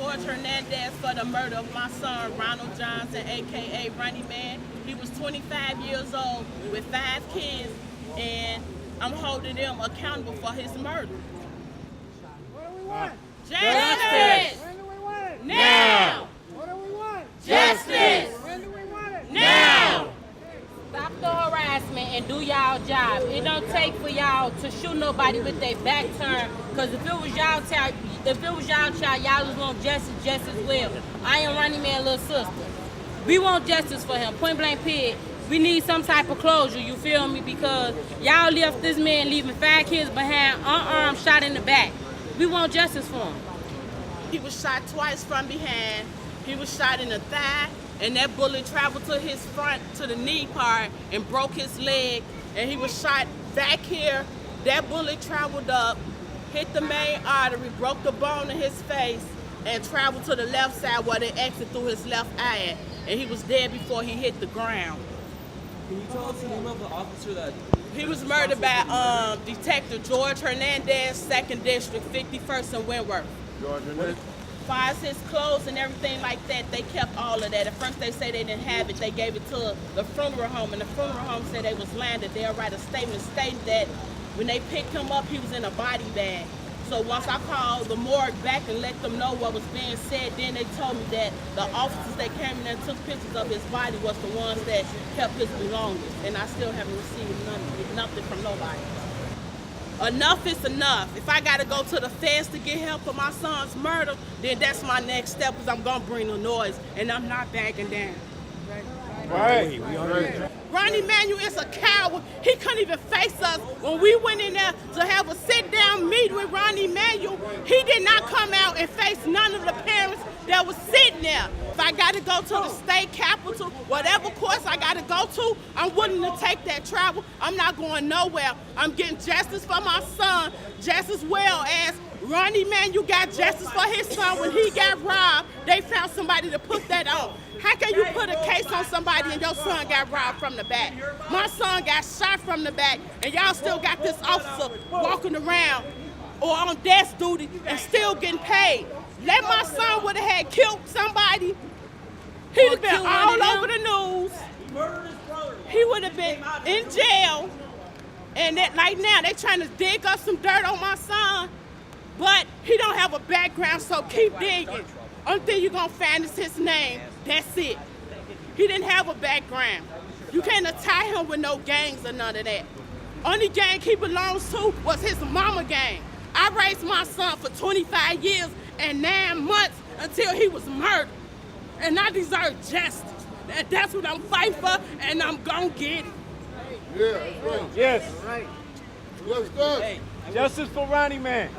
George Hernandez for the murder of my son, Ronald Johnson, a.k.a. Ronnieman. He was 25 years old with 5 kids, and I'm holding them accountable for his murder. What do we want? Justice! When do we want it? Now! What do we want? Justice! When do we want it? Now! Stop the harassment and do y'all job. It don't take for y'all to shoot nobody with their back turned. Cause if it was y'all child, y'all was want justice just as well. I am Ronnieman's little sister. We want justice for him. Point blank period. We need some type of closure, you feel me? Because y'all left this man leaving 5 kids behind, unarmed, shot in the back. We want justice for him. He was shot twice from behind. He was shot in the thigh, and that bullet traveled to his front, to the knee part, and broke his leg. And he was shot back here. That bullet traveled up, hit the main artery, broke the bone in his face, and traveled to the left side where they exited through his left eye at. And he was dead before he hit the ground. Can you tell us the name of the officer that... He was murdered by Detective George Hernandez, 2nd District, 51st and Wentworth. George Hernandez? As far as his clothes and everything like that, they kept all of that. At first they say they didn't have it. They gave it to the funeral home, and the funeral home said they was landed. They'll write a statement stating that when they picked him up, he was in a body bag. So once I called the morgue back and let them know what was being said, then they told me that the officers that came in and took pictures of his body was the ones that kept his belongings. And I still haven't received nothing from nobody. Enough is enough. If I gotta go to the feds to get help for my son's murder, then that's my next step, because I'm gonna bring the noise, and I'm not backing down. Right. Ronnie Manuel is a coward. He couldn't even face us. When we went in there to have a sit-down meeting with Ronnie Manuel, he did not come out and face none of the parents that was sitting there. If I got to go to the state capitol, whatever course I got to go to, I'm willing to take that travel. I'm not going nowhere. I'm getting justice for my son, just as well as Ronnie Manuel got justice for his son when he got robbed. They found somebody to put that on. How can you put a case on somebody and your son got robbed from the back? My son got shot from the back, and y'all still got this officer walking around or on desk duty and still getting paid. Let my son would have had killed somebody. He'd have been all over the news. He would have been in jail. And that, like now, they trying to dig up some dirt on my son. But he don't have a background, so keep digging. Only thing you're gonna find is his name. That's it. He didn't have a background. You can't tie him with no gangs or none of that. Only gang he belongs to was his mama gang. I raised my son for 25 years and 9 months until he was murdered. And I deserve justice. And that's what I'm fighting for, and I'm gonna get it. Yeah, that's right. Yes. Justice. Justice for Ronnieman.